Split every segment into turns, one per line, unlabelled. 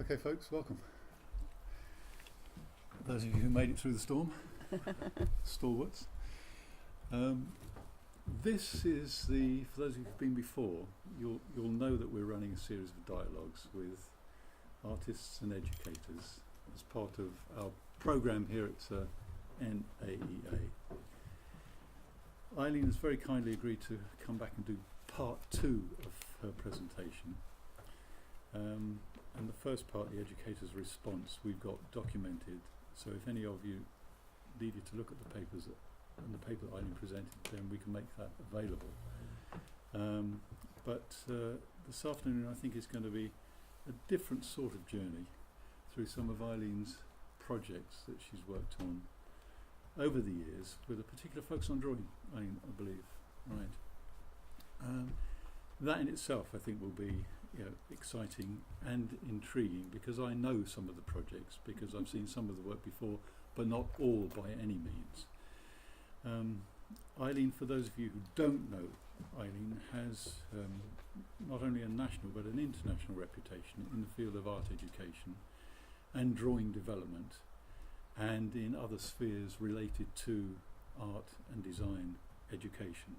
Okay, folks, welcome. Those of you who made it through the storm, stalwarts. This is for those of you who've been before, you'll know that we're running a series of dialogues with artists and educators as part of our programme here at NAEA. Eileen has very kindly agreed to come back and do part 2 of her presentation. And the first part, the educator's response, we've got documented. So if any of you needed to look at the papers and the paper that Eileen presented, then we can make that available. But this afternoon I think is going to be a different sort of journey through some of Eileen's projects that she's worked on over the years, with a particular focus on drawing, I believe. Right. That in itself I think will be exciting and intriguing, because I know some of the projects, because I've seen some of the work before, but not all by any means. Eileen, for those of you who don't know, Eileen has not only a national but an international reputation in the field of art education and drawing development, and in other spheres related to art and design education.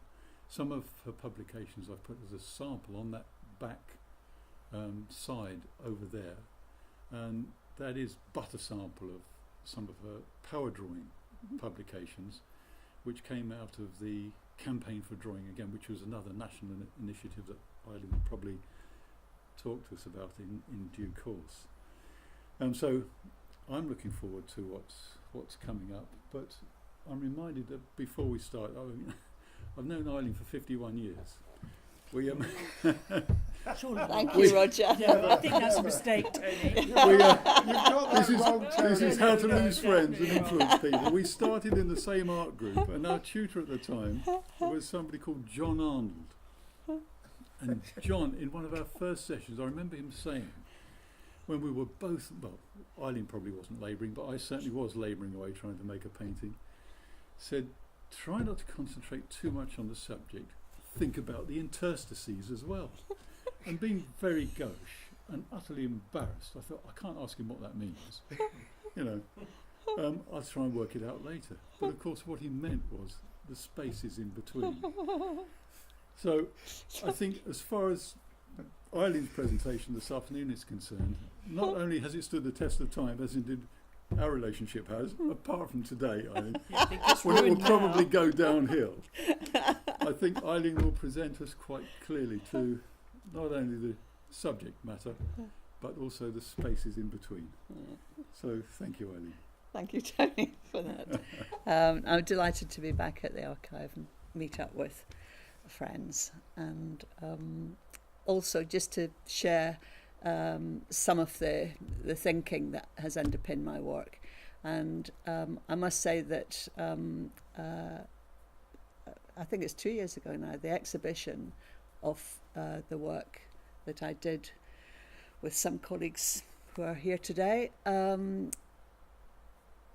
Some of her publications I've put as a sample on that back side over there, and that is but a sample of some of her power drawing publications, which came out of the Campaign for Drawing Again, which was another national initiative that Eileen will probably talk to us about in due course. So I'm looking forward to what's coming up, but I'm reminded that before we start, I've known Eileen for 51 years.
Thank you, Roger.
Yeah, I think that's a mistake, Tony.
This is how to lose friends and influence people. We started in the same art group, and our tutor at the time was somebody called John Arnold. And John, in one of our first sessions, I remember him saying, when we were both, well, Eileen probably wasn't labouring, but I certainly was labouring away trying to make a painting, said, try not to concentrate too much on the subject, think about the interstices as well. And being very gauche and utterly embarrassed, I thought, I can't ask him what that means. I'll try and work it out later. But of course what he meant was the spaces in between. So I think as far as Eileen's presentation this afternoon is concerned, not only has it stood the test of time, as indeed our relationship has, apart from today, Eileen, when it will probably go downhill. I think Eileen will present us quite clearly to not only the subject matter, but also the spaces in between. So thank you, Eileen.
Thank you, Tony, for that. I'm delighted to be back at the archive and meet up with friends, and also just to share some of the thinking that has underpinned my work. And I must say that I think it's 2 years ago now, the exhibition of the work that I did with some colleagues who are here today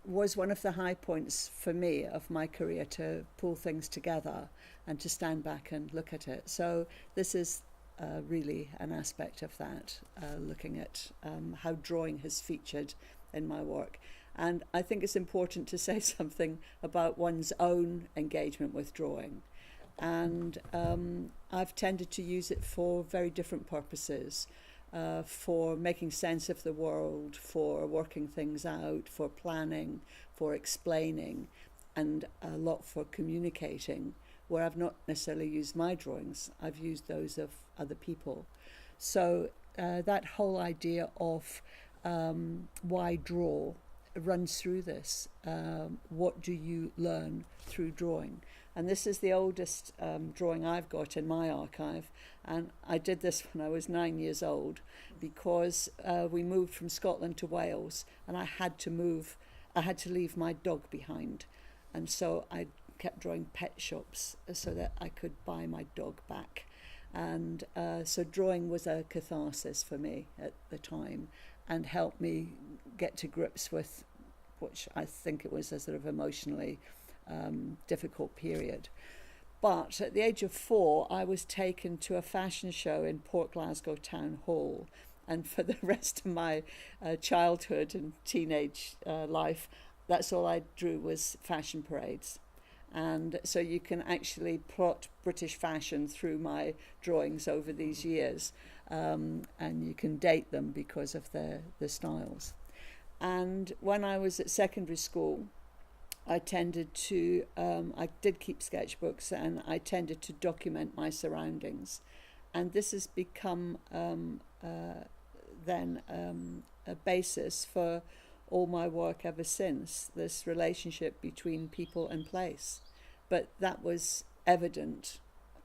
was one of the high points for me of my career, to pull things together and to stand back and look at it. So this is really an aspect of that, looking at how drawing has featured in my work. And I think it's important to say something about one's own engagement with drawing. And I've tended to use it for very different purposes, for making sense of the world, for working things out, for planning, for explaining, and a lot for communicating, where I've not necessarily used my drawings, I've used those of other people. So that whole idea of why draw runs through this. What do you learn through drawing? And this is the oldest drawing I've got in my archive, and I did this when I was 9 years old, because we moved from Scotland to Wales, and I had to leave my dog behind, and so I kept drawing pet shops so that I could buy my dog back. And so drawing was a catharsis for me at the time, and helped me get to grips with, which I think it was a sort of emotionally difficult period. But at the age of 4, I was taken to a fashion show in Port Glasgow Town Hall, and for the rest of my childhood and teenage life, that's all I drew was fashion parades. And so you can actually plot British fashion through my drawings over these years, and you can date them because of the styles. And when I was at secondary school, I tended to, I did keep sketchbooks, and I tended to document my surroundings. And this has become then a basis for all my work ever since, this relationship between people and place. But that was evident.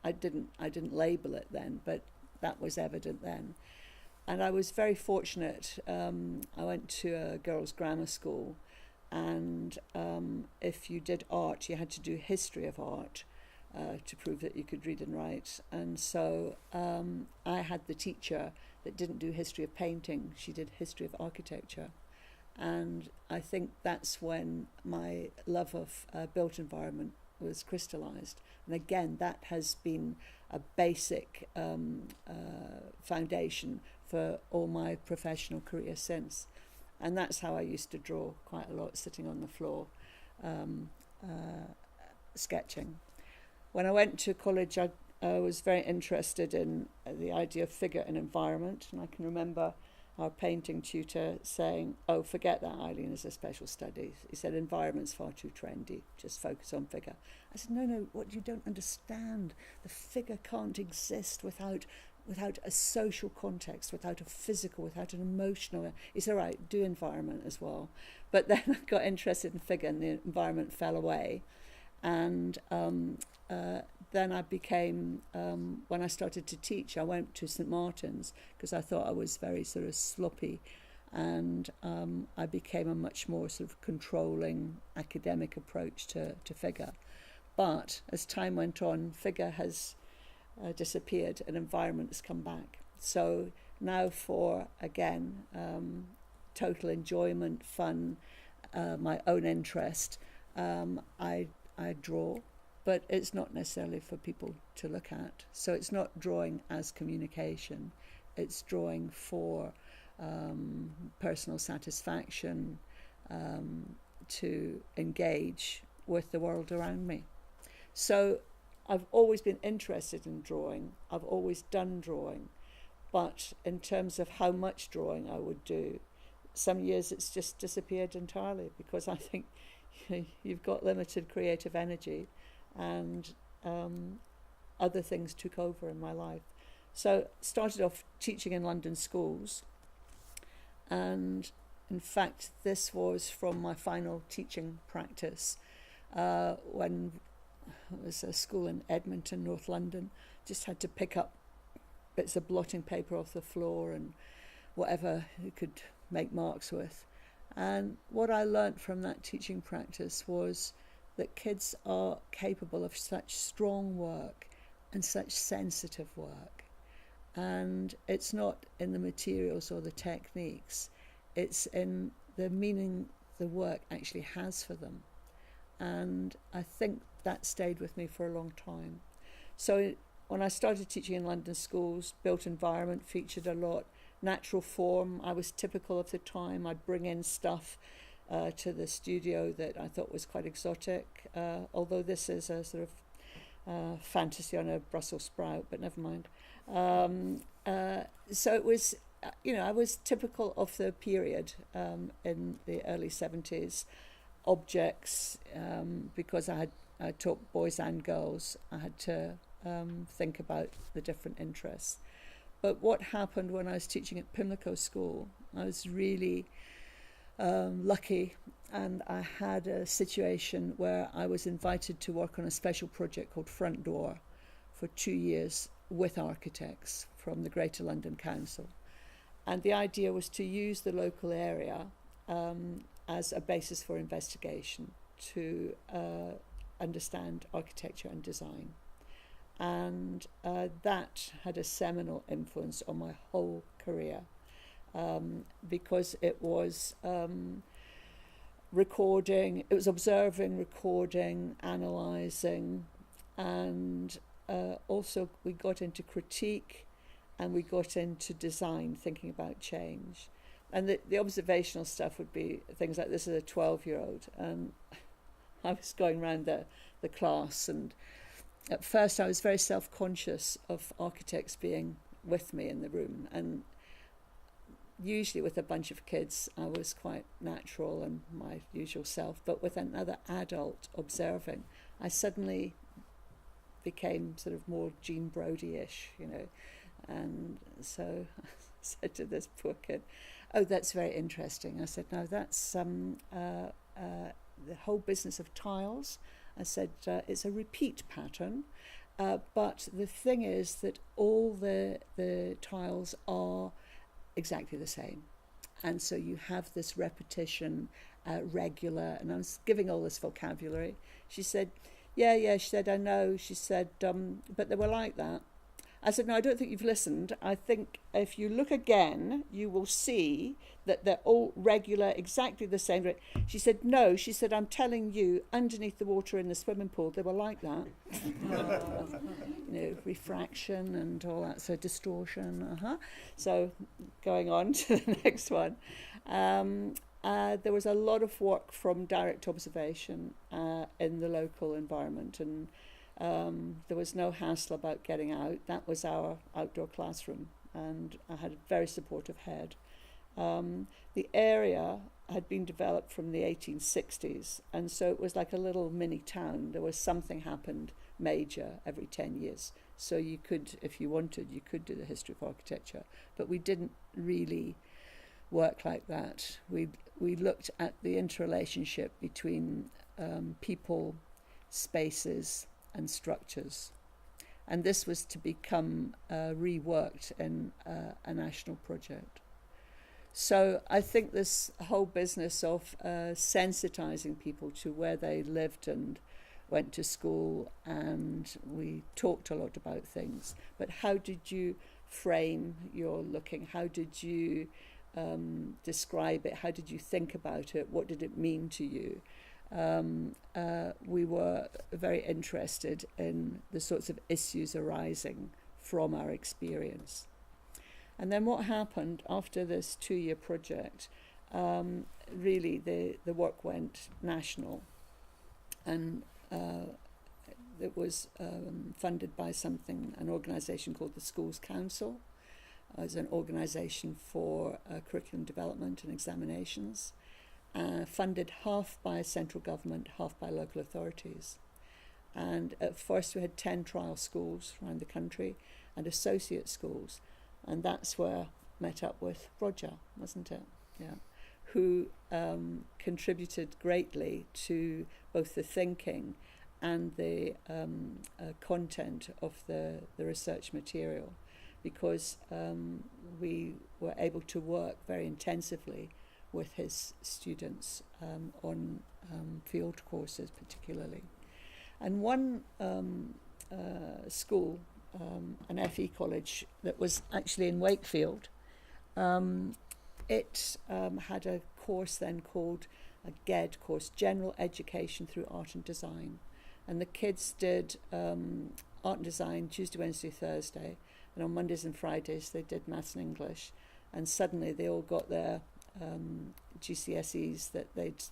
I didn't label it then, but that was evident then. And I was very fortunate. I went to a girls' grammar school, and if you did art, you had to do history of art to prove that you could read and write. And so I had the teacher that didn't do history of painting. She did history of architecture. And I think that's when my love of built environment was crystallized. And again, that has been a basic foundation for all my professional career since. And that's how I used to draw quite a lot, sitting on the floor, sketching. When I went to college, I was very interested in the idea of figure and environment. And I can remember our painting tutor saying, "Oh, forget that, Eileen, is a special study." He said, "Environment's far too trendy, just focus on figure." I said, no, what you don't understand, the figure can't exist without a social context, without a physical, without an emotional. He said, "All right, do environment as well." But then I got interested in figure, and the environment fell away. And then I became, when I started to teach, I went to St. Martin's because I thought I was very sort of sloppy, and I became a much more sort of controlling academic approach to figure. But as time went on, figure has disappeared and environment has come back. So now for, again, total enjoyment, fun, my own interest, I draw. But it's not necessarily for people to look at. So it's not drawing as communication. It's drawing for personal satisfaction, to engage with the world around me. So I've always been interested in drawing. I've always done drawing. But in terms of how much drawing I would do, some years it's just disappeared entirely because I think you've got limited creative energy. And other things took over in my life. So started off teaching in London schools, and in fact this was from my final teaching practice when it was a school in Edmonton, North London. Just had to pick up bits of blotting paper off the floor and whatever you could make marks with. And what I learnt from that teaching practice was that kids are capable of such strong work and such sensitive work. And it's not in the materials or the techniques, it's in the meaning the work actually has for them. And I think that stayed with me for a long time. So when I started teaching in London schools, built environment featured a lot. Natural form, I was typical of the time. I'd bring in stuff to the studio that I thought was quite exotic, although this is a sort of fantasy on a Brussels sprout, but never mind. So it was, I was typical of the period in the early 70s. Objects, because I taught boys and girls, I had to think about the different interests. But what happened when I was teaching at Pimlico School, I was really lucky, and I had a situation where I was invited to work on a special project called Front Door for 2 years with architects from the Greater London Council. And the idea was to use the local area as a basis for investigation to understand architecture and design. And that had a seminal influence on my whole career. Because it was recording, it was observing, recording, analysing, and also we got into critique and we got into design, thinking about change. And the observational stuff would be things like, this is a 12-year-old, and I was going around the class, and at first I was very self-conscious of architects being with me in the room, and usually with a bunch of kids I was quite natural and my usual self, but with another adult observing, I suddenly became sort of more Jean Brodie-ish, you know. And so I said to this poor kid, "Oh, that's very interesting." I said, "No, that's the whole business of tiles." I said, "It's a repeat pattern, but the thing is that all the tiles are exactly the same. And so you have this repetition, regular," and I was giving all this vocabulary. She said, yeah, she said, "I know." She said, "But they were like that." I said, "No, I don't think you've listened. I think if you look again, you will see that they're all regular, exactly the same." She said, "No," she said, "I'm telling you, underneath the water in the swimming pool, they were like that." You know, refraction and all that, so distortion. So going on to the next one. There was a lot of work from direct observation in the local environment, and there was no hassle about getting out. That was our outdoor classroom, and I had a very supportive head. The area had been developed from the 1860s, and so it was like a little mini town. There was something happened major every 10 years. So you could, if you wanted, you could do the history of architecture, but we didn't really work like that. We looked at the interrelationship between people, spaces, and structures. And this was to become reworked in a national project. So I think this whole business of sensitizing people to where they lived and went to school, and we talked a lot about things, but how did you frame your looking? How did you describe it? How did you think about it? What did it mean to you? We were very interested in the sorts of issues arising from our experience. And then what happened after this 2-year project, really the work went national, and it was funded by an organisation called the Schools Council. It was an organisation for curriculum development and examinations, funded half by central government, half by local authorities. And at first we had 10 trial schools around the country and associate schools. And that's where I met up with Roger, wasn't it? Yeah. Who contributed greatly to both the thinking and the content of the research material, because we were able to work very intensively with his students on field courses particularly. And one school, an FE college that was actually in Wakefield, it had a course then called a GED course, General Education Through Art and Design. And the kids did art and design Tuesday, Wednesday, Thursday, and on Mondays and Fridays they did maths and English. And suddenly they all got their GCSEs that they'd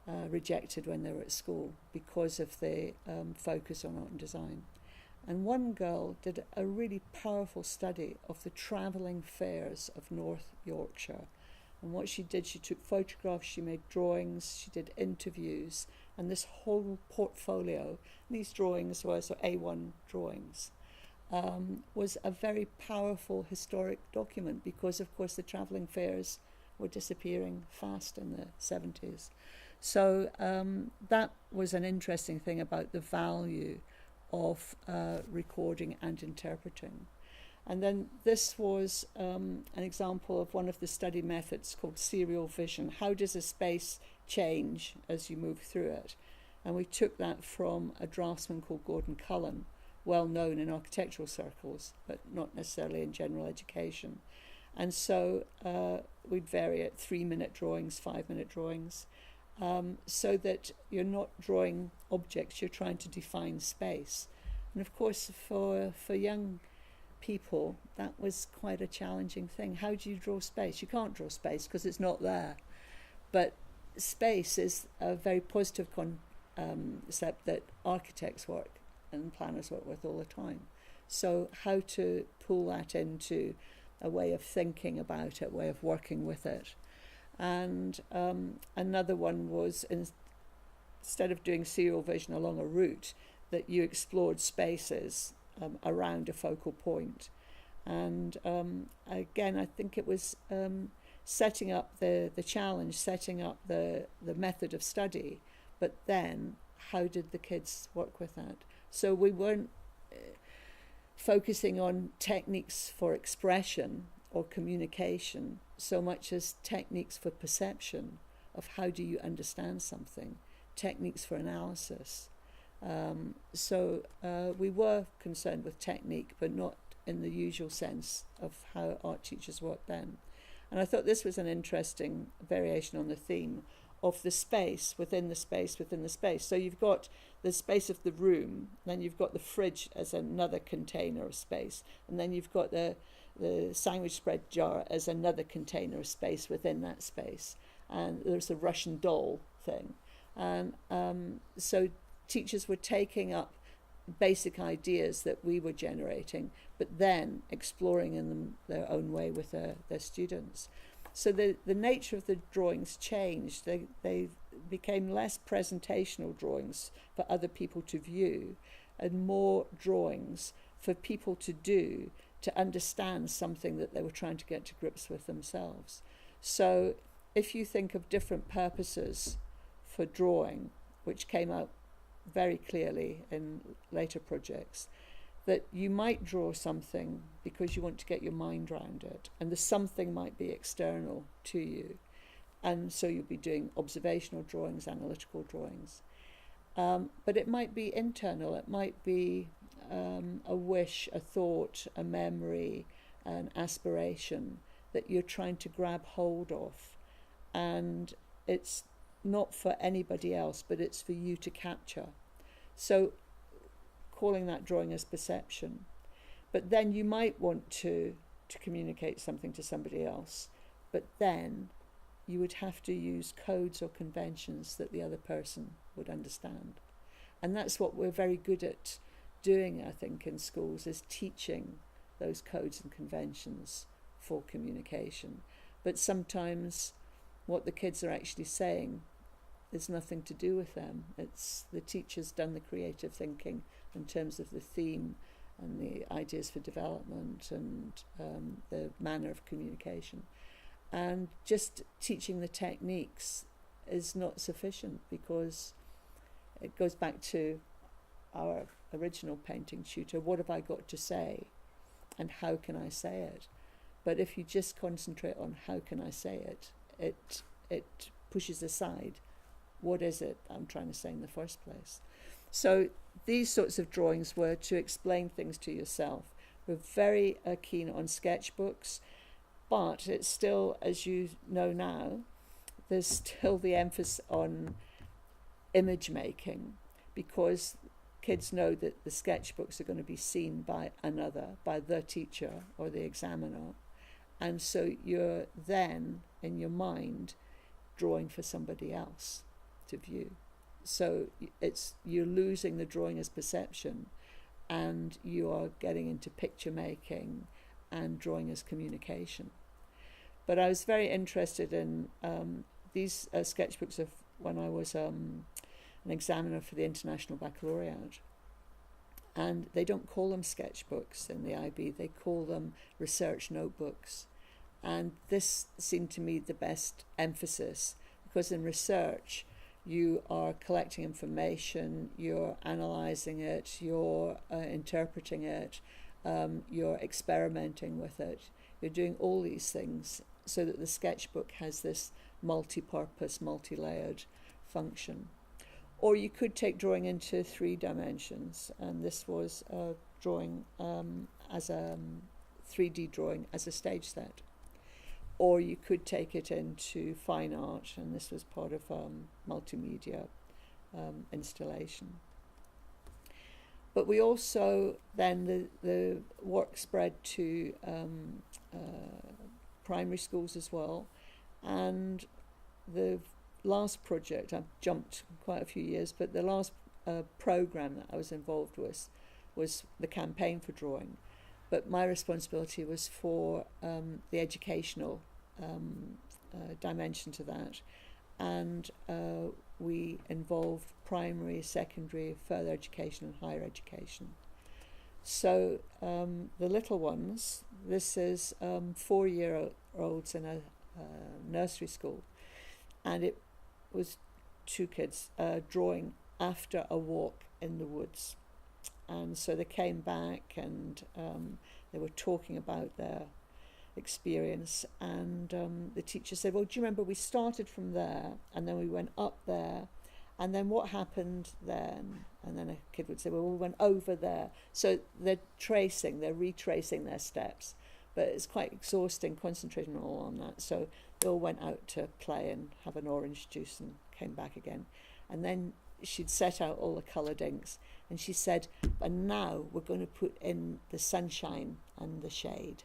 rejected when they were at school because of the focus on art and design. And one girl did a really powerful study of the travelling fairs of North Yorkshire. And what she did, she took photographs, she made drawings, she did interviews, and this whole portfolio, these drawings were so A1 drawings, was a very powerful historic document, because of course the travelling fairs were disappearing fast in the 70s. So that was an interesting thing about the value of recording and interpreting. And then this was an example of one of the study methods called serial vision. How does a space change as you move through it? And we took that from a draftsman called Gordon Cullen, well known in architectural circles, but not necessarily in general education. And so we'd vary it 3-minute drawings, 5-minute drawings, so that you're not drawing objects, you're trying to define space. And of course, for young people, that was quite a challenging thing. How do you draw space? You can't draw space because it's not there. But space is a very positive concept that architects work and planners work with all the time. So how to pull that into a way of thinking about it, way of working with it. And another one was, instead of doing serial vision along a route, that you explored spaces around a focal point. And again, I think it was setting up the challenge, setting up the method of study, but then how did the kids work with that? So we weren't focusing on techniques for expression or communication so much as techniques for perception of how do you understand something, techniques for analysis. So we were concerned with technique, but not in the usual sense of how art teachers work then. And I thought this was an interesting variation on the theme of the space within the space within the space. So you've got the space of the room, then you've got the fridge as another container of space, and then you've got the sandwich spread jar as another container of space within that space. And there's a Russian doll thing. And so teachers were taking up basic ideas that we were generating, but then exploring in them their own way with their students. So the nature of the drawings changed. They became less presentational drawings for other people to view and more drawings for people to do to understand something that they were trying to get to grips with themselves. So if you think of different purposes for drawing, which came out very clearly in later projects, that you might draw something because you want to get your mind around it, and the something might be external to you, and so you'll be doing observational drawings, analytical drawings. But it might be internal, it might be a wish, a thought, a memory, an aspiration that you're trying to grab hold of, and it's not for anybody else, but it's for you to capture. So calling that drawing as perception. But then you might want to communicate something to somebody else, but then you would have to use codes or conventions that the other person would understand. And that's what we're very good at doing, I think, in schools, is teaching those codes and conventions for communication. But sometimes what the kids are actually saying is nothing to do with them. It's the teacher's done the creative thinking in terms of the theme and the ideas for development and the manner of communication. And just teaching the techniques is not sufficient, because it goes back to our original painting tutor. What have I got to say and how can I say it? But if you just concentrate on how can I say it, it pushes aside what is it I'm trying to say in the first place. So these sorts of drawings were to explain things to yourself. We're very keen on sketchbooks, but it's still, as you know now, there's still the emphasis on image making, because kids know that the sketchbooks are going to be seen by another, by the teacher or the examiner. And so you're then, in your mind, drawing for somebody else to view. So you're losing the drawing as perception, and you are getting into picture making and drawing as communication. But I was very interested in these sketchbooks of when I was an examiner for the International Baccalaureate. And they don't call them sketchbooks in the IB, they call them research notebooks. And this seemed to me the best emphasis, because in research you are collecting information, you're analysing it, you're interpreting it, you're experimenting with it. You're doing all these things so that the sketchbook has this multi-purpose, multi-layered function. Or you could take drawing into 3 dimensions, and this was a drawing as a 3D drawing as a stage set. Or you could take it into fine art, and this was part of multimedia installation. But we also, then the work spread to primary schools as well. And the last project, I've jumped quite a few years, but the last program that I was involved with was the campaign for drawing. But my responsibility was for the educational dimension to that. And we involved primary, secondary, further education and higher education. So the little ones, this is 4-year-olds in a nursery school, and it was 2 kids drawing after a walk in the woods. And so they came back and they were talking about their experience, and the teacher said, well, do you remember we started from there and then we went up there, and then what happened then? And then a kid would say, well, we went over there. So they're retracing their steps, but it's quite exhausting concentrating all on that. So they all went out to play and have an orange juice and came back again. And then she'd set out all the coloured inks, and she said, and now we're going to put in the sunshine and the shade.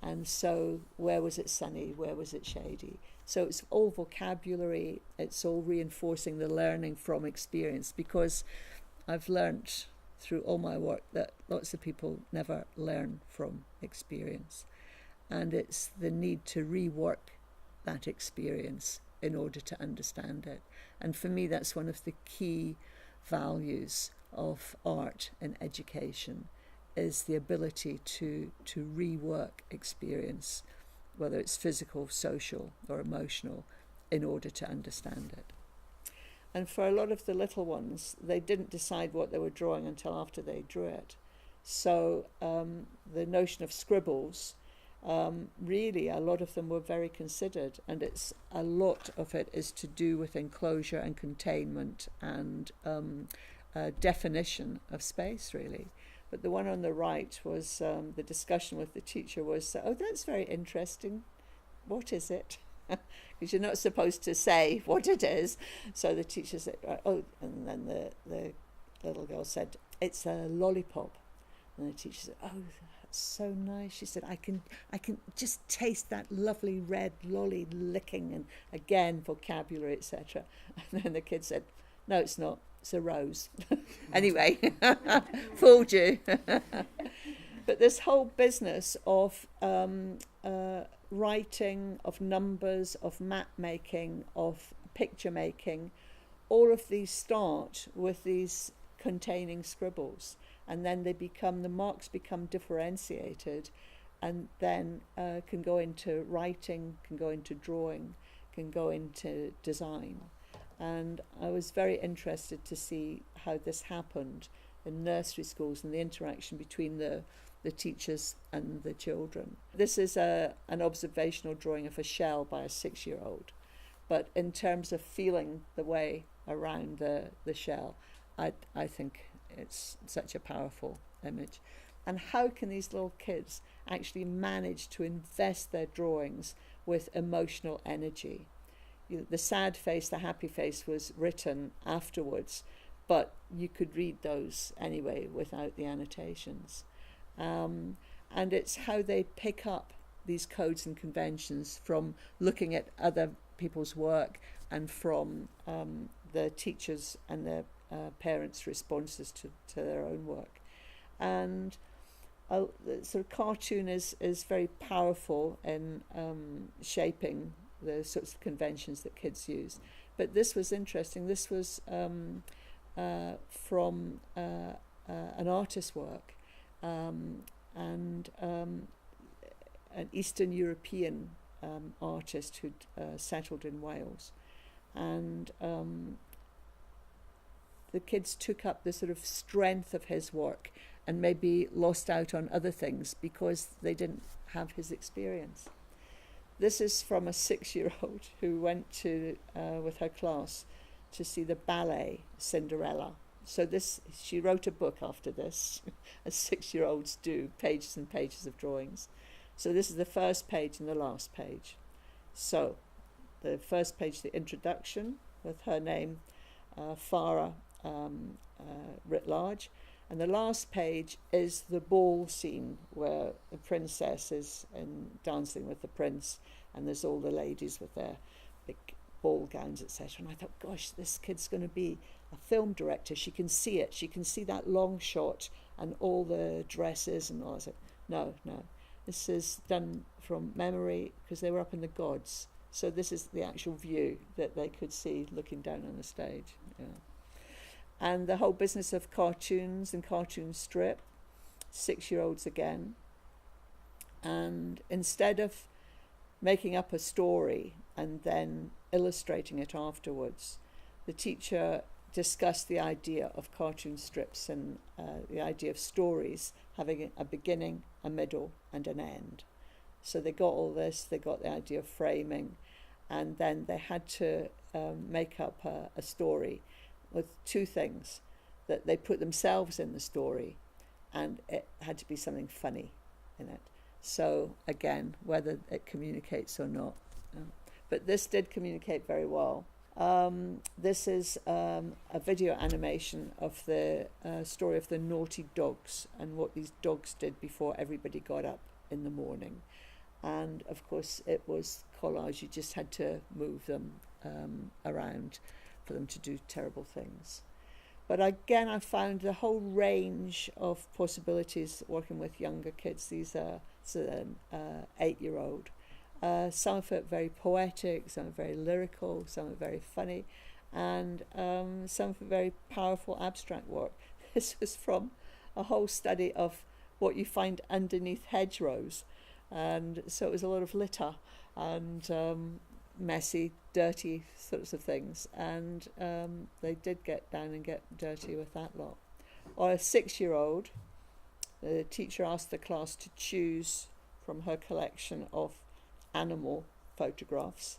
And so where was it sunny, where was it shady? So it's all vocabulary, it's all reinforcing the learning from experience, because I've learnt through all my work that lots of people never learn from experience. And it's the need to rework that experience in order to understand it. And for me, that's one of the key values of art and education, is the ability to rework experience, whether it's physical, social, or emotional, in order to understand it. And for a lot of the little ones, they didn't decide what they were drawing until after they drew it. So the notion of scribbles, really a lot of them were very considered, and a lot of it is to do with enclosure and containment and definition of space, really. But the one on the right was the discussion with the teacher was, oh, that's very interesting. What is it? Because you're not supposed to say what it is. So the teacher said, oh, and then the little girl said, it's a lollipop. And the teacher said, oh, that's so nice. She said, I can just taste that lovely red lolly licking, and again, vocabulary, etc. And then the kid said, no, it's not. It's a rose. Anyway, fooled you. But this whole business of writing, of numbers, of map making, of picture making, all of these start with these containing scribbles, and then the marks become differentiated, and then can go into writing, can go into drawing, can go into design. And I was very interested to see how this happened in nursery schools and the interaction between the teachers and the children. This is an observational drawing of a shell by a 6-year-old. But in terms of feeling the way around the shell, I think it's such a powerful image. And how can these little kids actually manage to invest their drawings with emotional energy? The sad face, the happy face was written afterwards, but you could read those anyway without the annotations. And it's how they pick up these codes and conventions from looking at other people's work and from the teachers and their parents' responses to their own work. And the sort of cartoon is very powerful in shaping the sorts of conventions that kids use. But this was interesting. This was from an artist's work, and an Eastern European artist who'd settled in Wales. And the kids took up the sort of strength of his work and maybe lost out on other things because they didn't have his experience. This is from a 6-year-old who went to with her class to see the ballet Cinderella. So she wrote a book after this, as 6-year-olds do, pages and pages of drawings. So this is the first page and the last page. So the first page, the introduction with her name, Farah, writ large, And the last page is the ball scene where the princess is dancing with the prince, and there's all the ladies with their big ball gowns, etc. And I thought, gosh, this kid's going to be a film director. She can see it. She can see that long shot and all the dresses and all that. No. This is done from memory because they were up in the gods. So this is the actual view that they could see looking down on the stage. Yeah. And the whole business of cartoons and cartoon strip, 6-year-olds again. And instead of making up a story and then illustrating it afterwards, the teacher discussed the idea of cartoon strips and the idea of stories having a beginning, a middle, and an end. So they got all this, they got the idea of framing, and then they had to make up a story with two things, that they put themselves in the story, and it had to be something funny in it. So again, whether it communicates or not. But this did communicate very well. This is a video animation of the story of the naughty dogs and what these dogs did before everybody got up in the morning. And of course it was collage, you just had to move them around for them to do terrible things. But again, I found the whole range of possibilities working with younger kids. These are 8-year-old. Some of it very poetic, some are very lyrical, some are very funny, and some of it very powerful abstract work. This was from a whole study of what you find underneath hedgerows. And so it was a lot of litter and messy, dirty sorts of things. And they did get down and get dirty with that lot. Or a 6-year-old, the teacher asked the class to choose from her collection of animal photographs.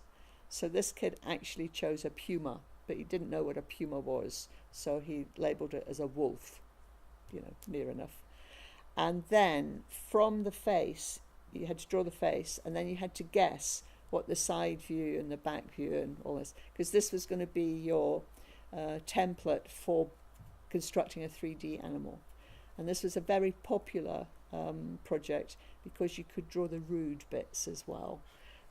So this kid actually chose a puma, but he didn't know what a puma was, so he labelled it as a wolf, near enough. And then from the face, you had to draw the face, and then you had to guess what the side view and the back view and all this, because this was going to be your template for constructing a 3D animal. And this was a very popular project because you could draw the rude bits as well,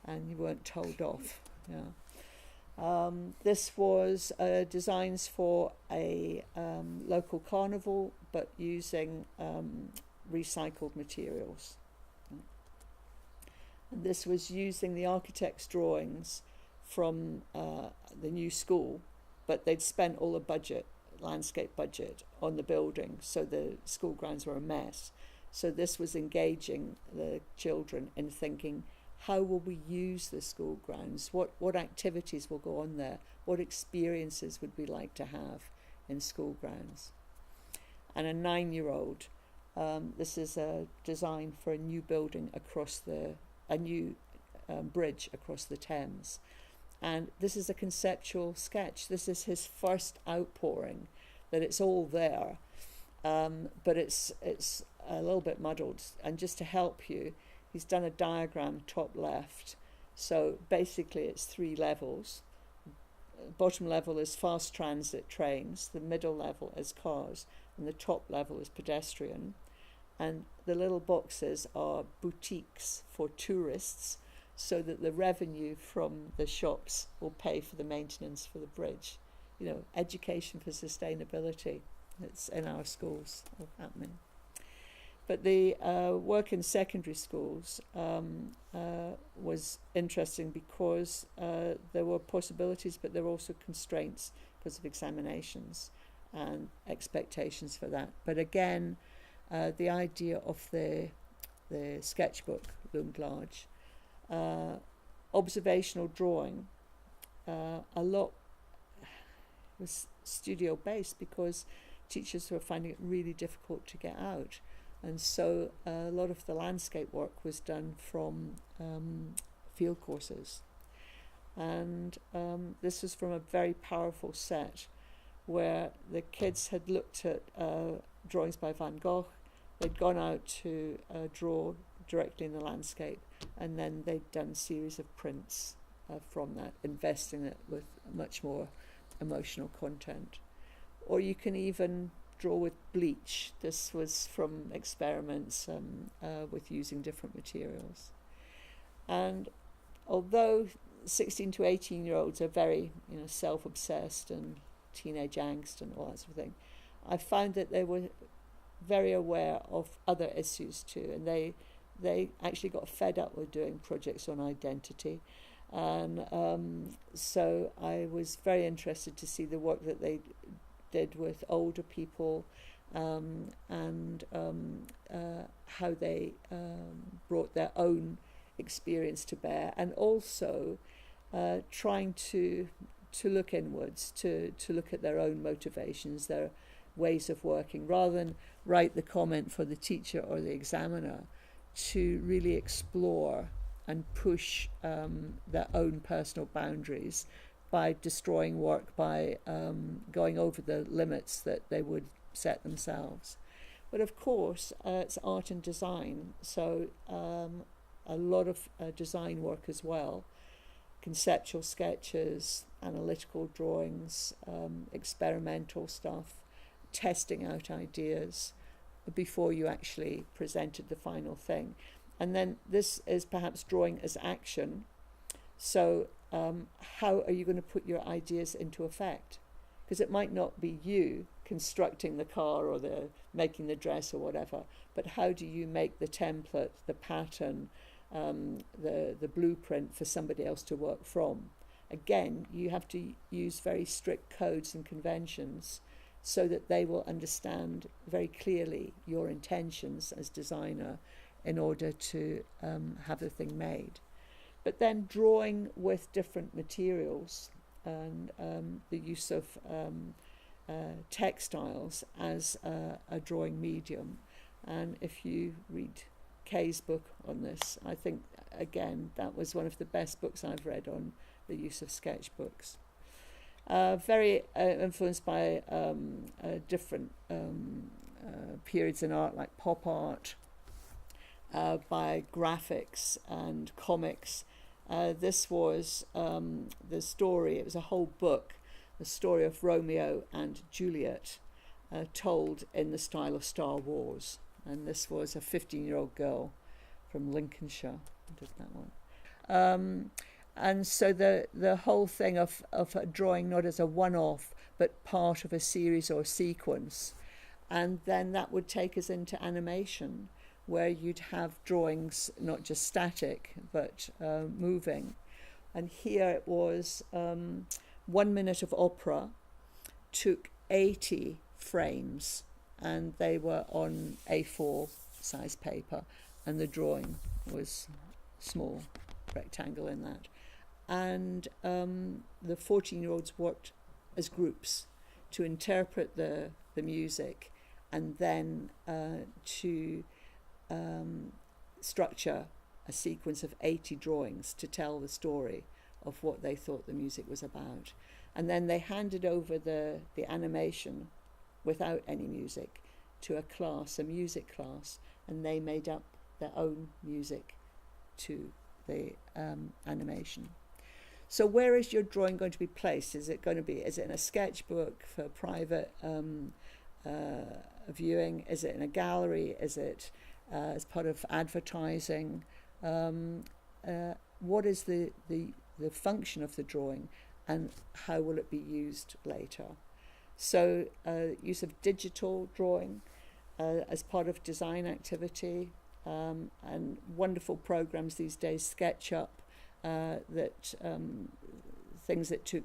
and you weren't told off. Yeah. This was designs for a local carnival, but using recycled materials. And this was using the architect's drawings from the new school, but they'd spent all the landscape budget on the building, so the school grounds were a mess. So this was engaging the children in thinking, how will we use the school grounds? What activities will go on there? What experiences would we like to have in school grounds? And a 9-year-old, this is a design for a new building a new bridge across the Thames. And this is a conceptual sketch. This is his first outpouring, that it's all there, but it's a little bit muddled. And just to help you, he's done a diagram top left. So basically it's 3 levels. Bottom level is fast transit trains, the middle level is cars, and the top level is pedestrian. And the little boxes are boutiques for tourists, so that the revenue from the shops will pay for the maintenance for the bridge. Education for sustainability. It's in our schools all happening. But the work in secondary schools was interesting because there were possibilities, but there were also constraints because of examinations and expectations for that. But again, the idea of the sketchbook loomed large. Observational drawing, a lot was studio based because teachers were finding it really difficult to get out. And so a lot of the landscape work was done from field courses. And this was from a very powerful set where the kids had looked at drawings by Van Gogh. They'd gone out to draw directly in the landscape, and then they'd done a series of prints from that, investing it with much more emotional content. Or you can even draw with bleach. This was from experiments with using different materials. And although 16 to 18-year-olds are very, self-obsessed and teenage angst and all that sort of thing, I found that they were very aware of other issues too, and they actually got fed up with doing projects on identity. And so I was very interested to see the work that they did with older people, and how they brought their own experience to bear, and also trying to look inwards, to look at their own motivations, their ways of working, rather than write the comment for the teacher or the examiner, to really explore and push their own personal boundaries by destroying work, by going over the limits that they would set themselves. But of course, it's art and design, so a lot of design work as well, conceptual sketches, analytical drawings, experimental stuff, testing out ideas before you actually presented the final thing. And then this is perhaps drawing as action. So how are you going to put your ideas into effect? Because it might not be you constructing the car or making the dress or whatever, but how do you make the template, the pattern, the blueprint for somebody else to work from? Again, you have to use very strict codes and conventions so that they will understand very clearly your intentions as designer in order to have the thing made. But then drawing with different materials and the use of textiles as a drawing medium. And if you read Kay's book on this, I think, again, that was one of the best books I've read on the use of sketchbooks. Very influenced by different periods in art, like pop art, by graphics and comics. This was the story, it was a whole book, the story of Romeo and Juliet, told in the style of Star Wars. And this was a 15-year-old girl from Lincolnshire who did that one. And so the whole thing of a drawing not as a one-off, but part of a series or sequence. And then that would take us into animation, where you'd have drawings not just static, but moving. And here it was 1 minute of opera, took 80 frames, and they were on A4 size paper, and the drawing was small, rectangle in that. And the 14-year-olds worked as groups to interpret the music, and then to structure a sequence of 80 drawings to tell the story of what they thought the music was about. And then they handed over the animation without any music to a class, a music class, and they made up their own music to the animation. So where is your drawing going to be placed? Is it in a sketchbook for private viewing? Is it in a gallery? Is it as part of advertising? What is the function of the drawing, and how will it be used later? So use of digital drawing as part of design activity, and wonderful programs these days, SketchUp, that things that took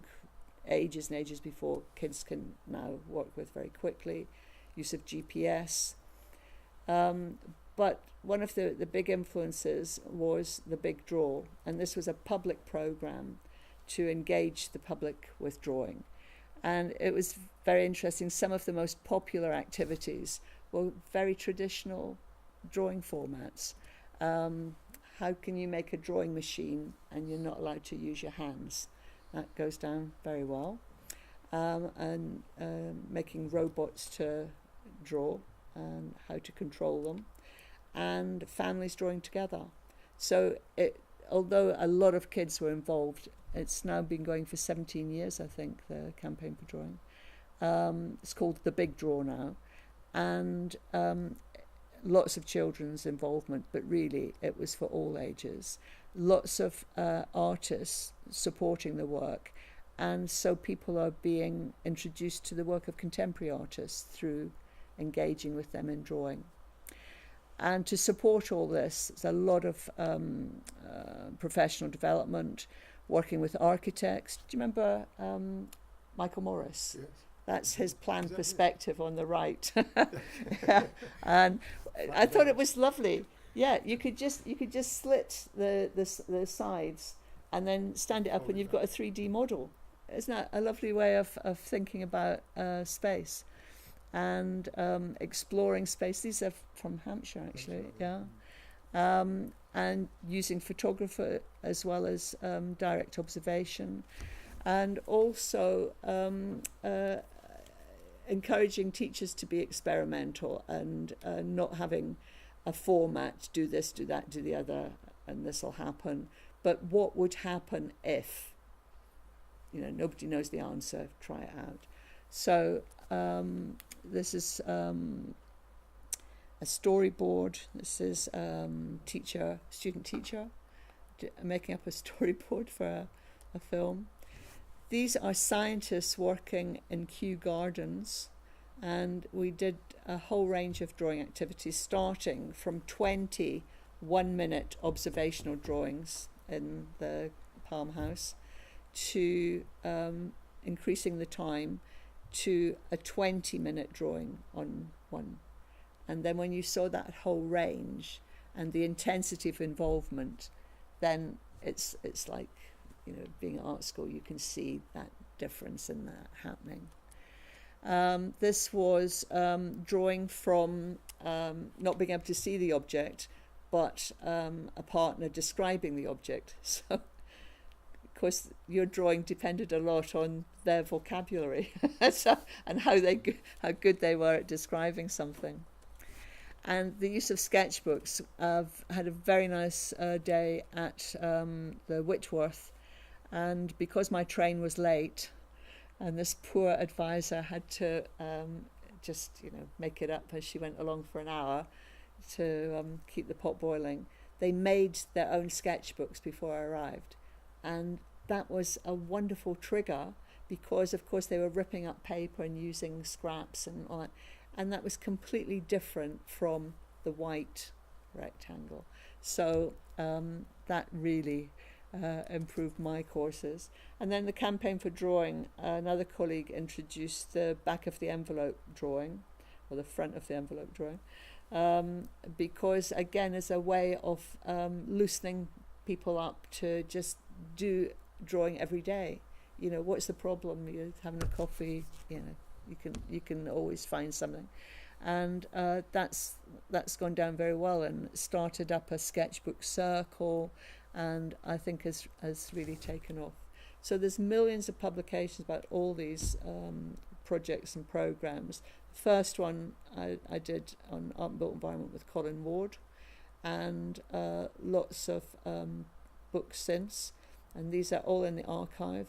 ages and ages before, kids can now work with very quickly. Use of GPS. But one of the big influences was the Big Draw, and this was a public program to engage the public with drawing. And it was very interesting. Some of the most popular activities were very traditional drawing formats. How can you make a drawing machine and you're not allowed to use your hands? That goes down very well. And making robots to draw and how to control them, and families drawing together. So although a lot of kids were involved, it's now been going for 17 years, I think, the campaign for drawing. It's called The Big Draw now, and lots of children's involvement, but really it was for all ages. Lots of artists supporting the work, and so people are being introduced to the work of contemporary artists through engaging with them in drawing. And to support all this, there's a lot of professional development, working with architects. Do you remember Michael Morris?
Yes.
That's his plan perspective on the right. And I thought it was lovely. Yeah, you could just slit the sides and then stand it up, and you've got a 3D model. Isn't that a lovely way of thinking about space and exploring space? These are from Hampshire, actually. Yeah. And using photography as well as direct observation, and also encouraging teachers to be experimental and not having a format, do this, do that, do the other, and this will happen. But what would happen if? Nobody knows the answer, try it out. So this is a storyboard. This is student teacher making up a storyboard for a film. These are scientists working in Kew Gardens, and we did a whole range of drawing activities, starting from 20 one-minute observational drawings in the Palm House to increasing the time to a 20-minute drawing on one. And then when you saw that whole range and the intensity of involvement, then it's like, being at art school, you can see that difference in that happening. This was drawing from not being able to see the object, but a partner describing the object. So, of course, your drawing depended a lot on their vocabulary and how good they were at describing something. And the use of sketchbooks. I've had a very nice day at the Whitworth, and because my train was late, and this poor advisor had to just make it up as she went along for an hour to keep the pot boiling, they made their own sketchbooks before I arrived, and that was a wonderful trigger, because of course they were ripping up paper and using scraps and all that, and that was completely different from the white rectangle. So that really improved my courses. And then the campaign for drawing, another colleague introduced the back of the envelope drawing, or the front of the envelope drawing, because again, as a way of loosening people up to just do drawing every day. What's the problem? You're having a coffee, you can always find something. And that's gone down very well, and started up a sketchbook circle, and I think has really taken off. So there's millions of publications about all these projects and programs. The first one I did on art and built environment with Colin Ward, and lots of books since, and these are all in the archive.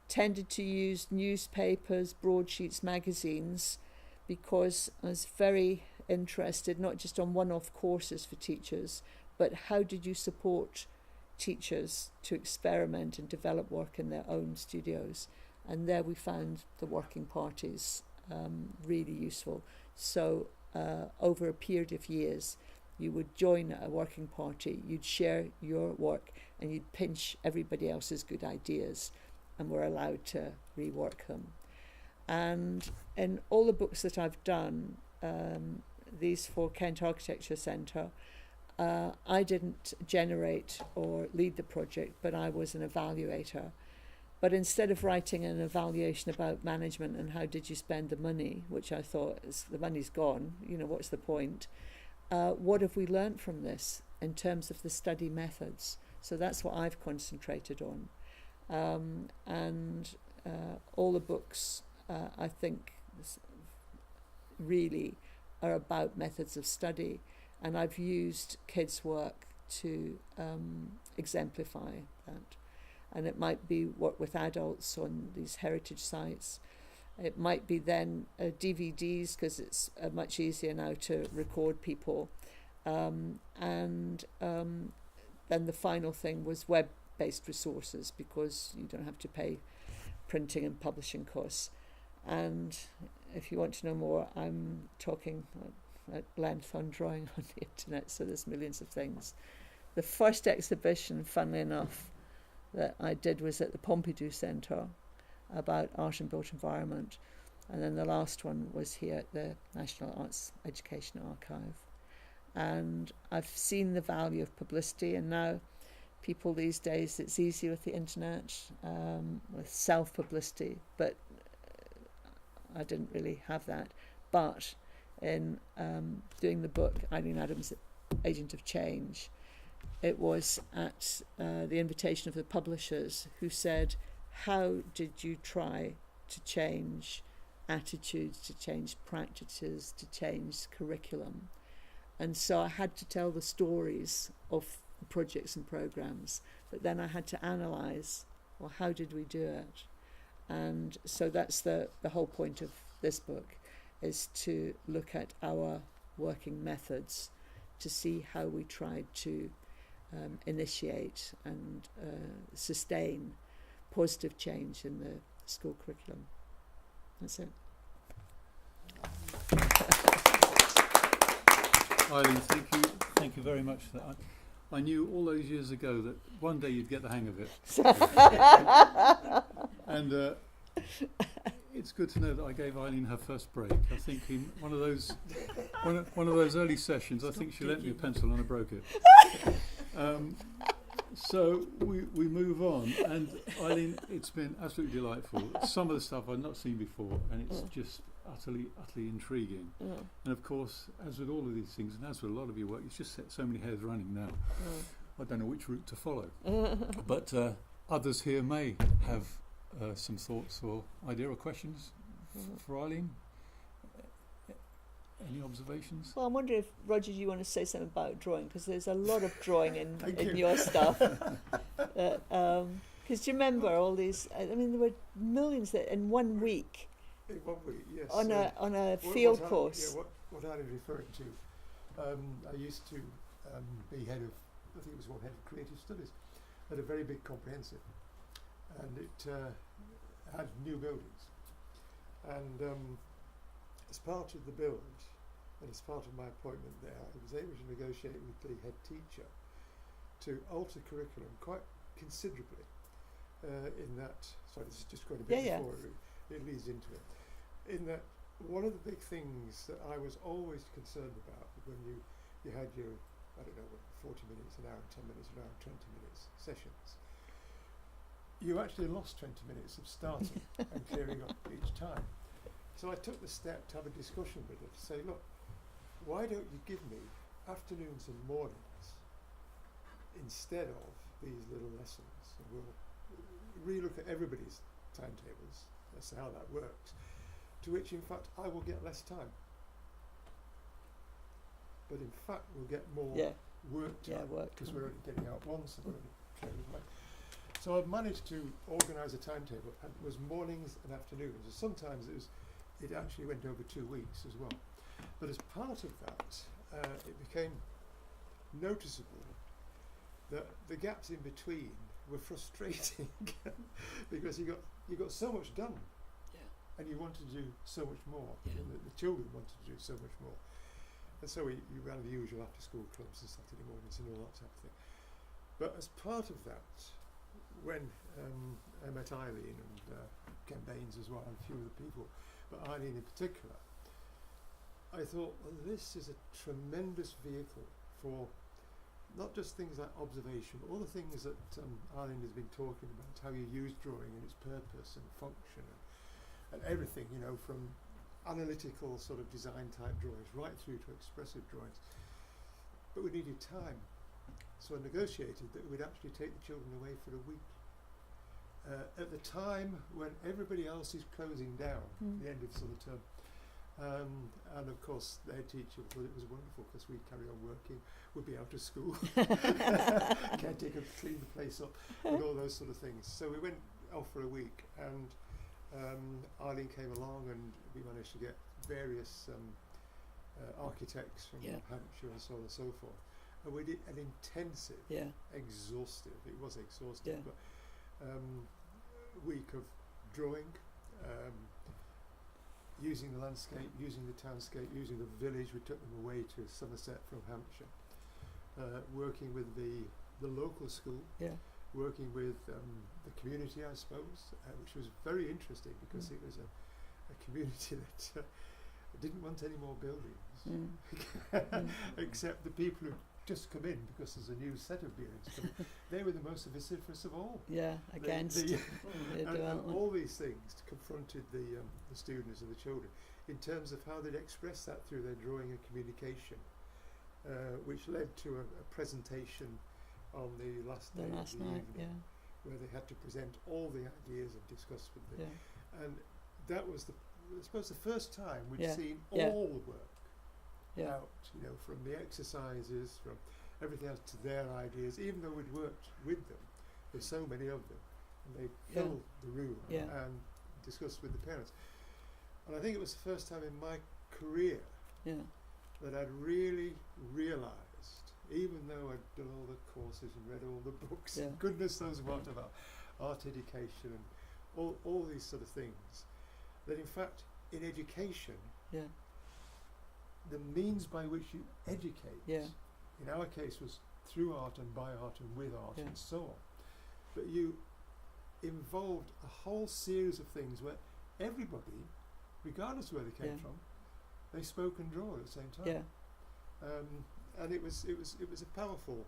Tended to use newspapers, broadsheets, magazines, because I was very interested not just on one-off courses for teachers, but how did you support teachers to experiment and develop work in their own studios. And there we found the working parties really useful. So over a period of years, you would join a working party, you'd share your work, and you'd pinch everybody else's good ideas, and were allowed to rework them. And in all the books that I've done, these for Kent Architecture Centre, I didn't generate or lead the project, but I was an evaluator. But instead of writing an evaluation about management and how did you spend the money, which I thought the money's gone, what's the point? What have we learnt from this in terms of the study methods? So that's what I've concentrated on. And all the books, I think, really are about methods of study. And I've used kids' work to exemplify that. And it might be work with adults on these heritage sites. It might be then DVDs, because it's much easier now to record people. And then the final thing was web-based resources, because you don't have to pay printing and publishing costs. And if you want to know more, I'm talking at length on drawing on the internet, so there's millions of things. The first exhibition, funnily enough, that I did was at the Pompidou Centre about art and built environment. And then the last one was here at the National Arts Education Archive. And I've seen the value of publicity, and now people these days, it's easy with the internet, with self-publicity, but I didn't really have that. But in doing the book, Eileen Adams, Agent of Change, it was at the invitation of the publishers, who said, how did you try to change attitudes, to change practices, to change curriculum? And so I had to tell the stories of the projects and programs, but then I had to analyse, well, how did we do it? And so that's the whole point of this book, is to look at our working methods, to see how we tried to initiate and sustain positive change in the school curriculum. That's it.
Eileen, thank you very much for that. I knew all those years ago that one day you'd get the hang of it. And it's good to know that I gave Eileen her first break. I think in one of those early sessions, I think she lent me a pencil and I broke it. So we move on, and Eileen, it's been absolutely delightful. Some of the stuff I've not seen before, and it's just utterly intriguing. And of course, as with all of these things, and as with a lot of your work, it's just set so many hairs running now. I don't know which route to follow. But others here may have some thoughts or idea or questions for Eileen. Any observations?
Well, I'm wondering if, Roger, you want to say something about drawing, because there's a lot of drawing in your stuff. Because do you remember all these? I mean, there were millions that in 1 week.
In 1 week, yes.
On a field course.
What I'm referring to, I used to be head of, I think it was head of creative studies, at a very big comprehensive, and it had new buildings, and as part of the build, and as part of my appointment there, I was able to negotiate with the head teacher to alter curriculum quite considerably. In that, sorry, this is just going a bit before it leads into it. In that, one of the big things that I was always concerned about when you had your, I don't know, 40 minutes, an hour, 10 minutes, an hour, 20 minutes sessions, you actually lost 20 minutes of starting and clearing up each time. So I took the step to have a discussion with her to say, look, why don't you give me afternoons and mornings instead of these little lessons? And we'll relook at everybody's timetables as to how that works, to which in fact I will get less time. But in fact we'll get more work time, because we're only getting out once and we're only clearing away. So I've managed to organise a timetable, and it was mornings and afternoons. And sometimes it actually went over 2 weeks as well. But as part of that, it became noticeable that the gaps in between were frustrating because you got so much done, and you wanted to do so much more. And the children wanted to do so much more, and so you ran the usual after-school clubs and Saturday mornings and all that type of thing. But as part of that, when I met Eileen and Ken Baines as well, and a few other people, but Eileen in particular, I thought, well, this is a tremendous vehicle for not just things like observation, but all the things that Eileen has been talking about, how you use drawing and its purpose and function and everything, you know, from analytical sort of design type drawings right through to expressive drawings. But we needed time. So I negotiated that we'd actually take the children away for a week. At the time when everybody else is closing down, the end of summer term. And of course their teacher thought it was wonderful because we'd carry on working, we'd be out of school, caretaker clean the place up and all those sort of things. So we went off for a week, and Eileen came along and we managed to get various architects from Hampshire and so on and so forth. And we did an intensive, exhaustive, it was exhaustive, but week of drawing, using the landscape, using the townscape, using the village. We took them away to Somerset from Hampshire, working with the local school, working with the community, I suppose, which was very interesting because it was a community that didn't want any more buildings, except the people who just come in because there's a new set of buildings coming. They were the most vociferous of all.
Against
and all these things confronted the students and the children in terms of how they'd express that through their drawing and communication, which led to a presentation on the last day of the evening, where they had to present all the ideas and discuss with them. And that was I suppose the first time we'd seen all the work out, from the exercises, from everything else to their ideas, even though we'd worked with them. There's so many of them, and they filled the room and discussed with the parents. And I think it was the first time in my career that I'd really realised, even though I'd done all the courses and read all the books, and goodness knows what about art education and all these sort of things, that in fact in education the means by which you educate in our case was through art and by art and with art and so on, but you involved a whole series of things where everybody, regardless of where they came from, they spoke and drew at the same time. And it was a powerful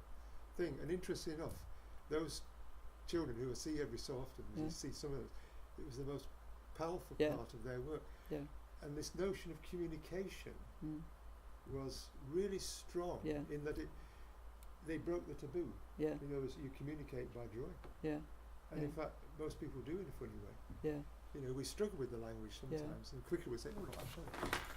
thing. And interesting enough, those children who I see every so often, you see some of it was the most powerful part of their work. And this notion of communication was really strong in that they broke the taboo. You communicate by drawing. And in fact, most people do in a funny way. We struggle with the language sometimes, and quickly we say, "Oh, no, I'm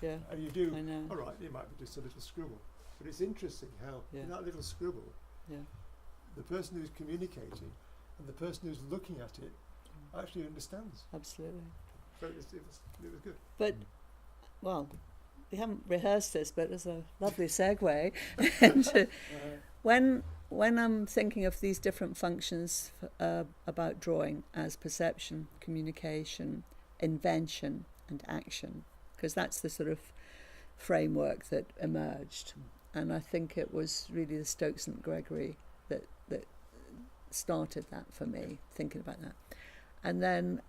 sorry." And you do. All right, it might be just a little scribble, but it's interesting how in that little scribble, the person who's communicating and the person who's looking at it actually understands.
Absolutely.
So it was good.
But, well, we haven't rehearsed this, but it's a lovely segue. And when I'm thinking of these different functions about drawing as perception, communication, invention, and action, because that's the sort of framework that emerged. And I think it was really the Stokes and Gregory that started that for me, thinking about that. And then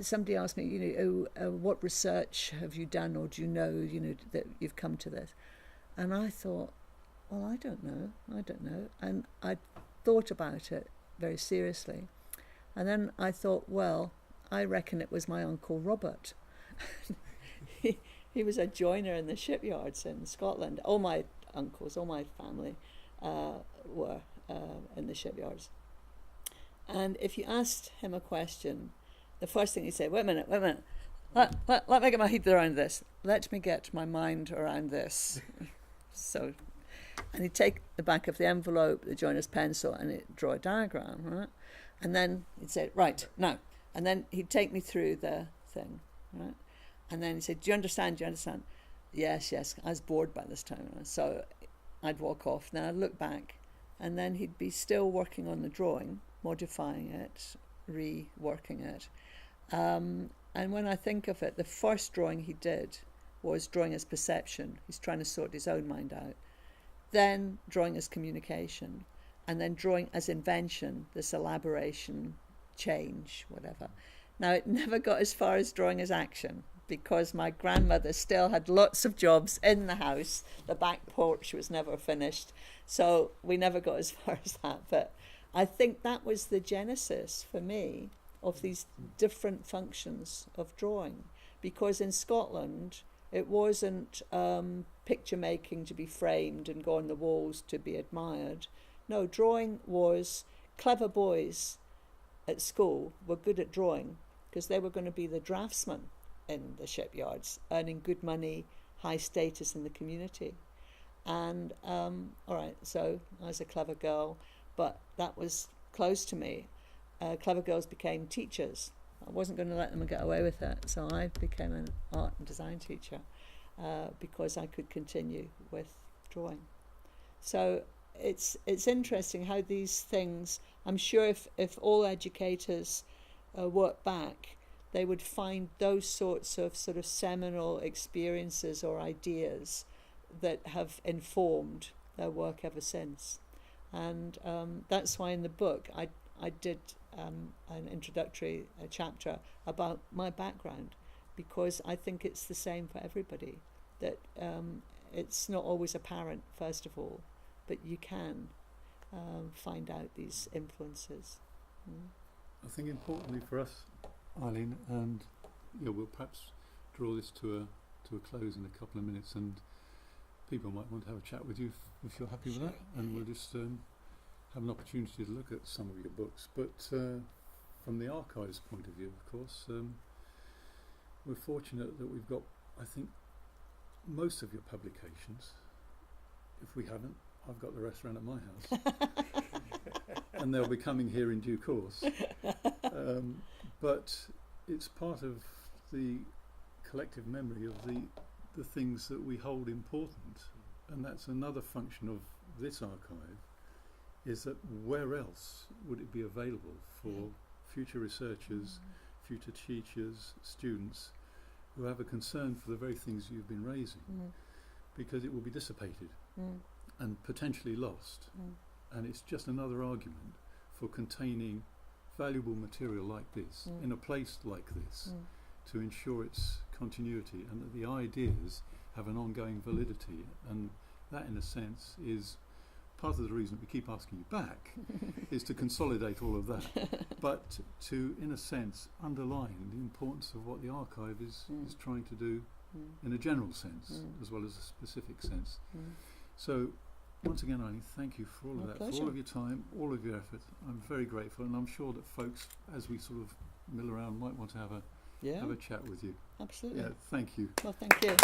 somebody asked me, what research have you done, or do you know, that you've come to this? And I thought, well, I don't know. And I thought about it very seriously. And then I thought, well, I reckon it was my Uncle Robert. He was a joiner in the shipyards in Scotland. All my uncles, all my family were in the shipyards. And if you asked him a question, the first thing he'd say, wait a minute. Let me get my head around this. Let me get my mind around this. And he'd take the back of the envelope, the joiner's pencil, and he'd draw a diagram, right? And then he'd say, right, now. And then he'd take me through the thing, right? And then he'd say, do you understand? Yes. I was bored by this time. So I'd walk off. Then I'd look back. And then he'd be still working on the drawing, modifying it, reworking it. And when I think of it, the first drawing he did was drawing as perception. He's trying to sort his own mind out. Then drawing as communication, and then drawing as invention, this elaboration, change, whatever. Now, it never got as far as drawing as action, because my grandmother still had lots of jobs in the house. The back porch was never finished, so we never got as far as that. But I think that was the genesis for me of these different functions of drawing, because in Scotland it wasn't picture making to be framed and go on the walls to be admired. No, drawing was clever boys at school were good at drawing because they were going to be the draftsmen in the shipyards, earning good money, high status in the community. And all right, so I was a clever girl, but that was close to me. Clever girls became teachers, I wasn't going to let them get away with it, so I became an art and design teacher because I could continue with drawing. So it's interesting how these things, I'm sure if all educators work back, they would find those sorts of sort of seminal experiences or ideas that have informed their work ever since. And that's why in the book I did an introductory chapter about my background, because I think it's the same for everybody, that it's not always apparent first of all, but you can find out these influences.
I think importantly for us, Eileen, and we'll perhaps draw this to a close in a couple of minutes, and people might want to have a chat with you if you're happy with that, and we'll just have an opportunity to look at some of your books. But from the archives point of view, of course, we're fortunate that we've got, I think, most of your publications. If we haven't, I've got the rest around at my house. And they'll be coming here in due course. But it's part of the collective memory of the things that we hold important. And that's another function of this archive, is that where else would it be available for future researchers, future teachers, students who have a concern for the very things you've been raising, because it will be dissipated and potentially lost. And it's just another argument for containing valuable material like this in a place like this to ensure its continuity and that the ideas have an ongoing validity. And that, in a sense, is part of the reason we keep asking you back, is to consolidate all of that, but to, in a sense, underline the importance of what the archive is trying to do in a general sense as well as a specific sense. So, once again, Eileen, thank you for all of that,
pleasure.
for all of your time, all of your effort. I'm very grateful, and I'm sure that folks, as we sort of mill around, might want to have a chat with you.
Absolutely.
Yeah, thank you.
Well, thank you.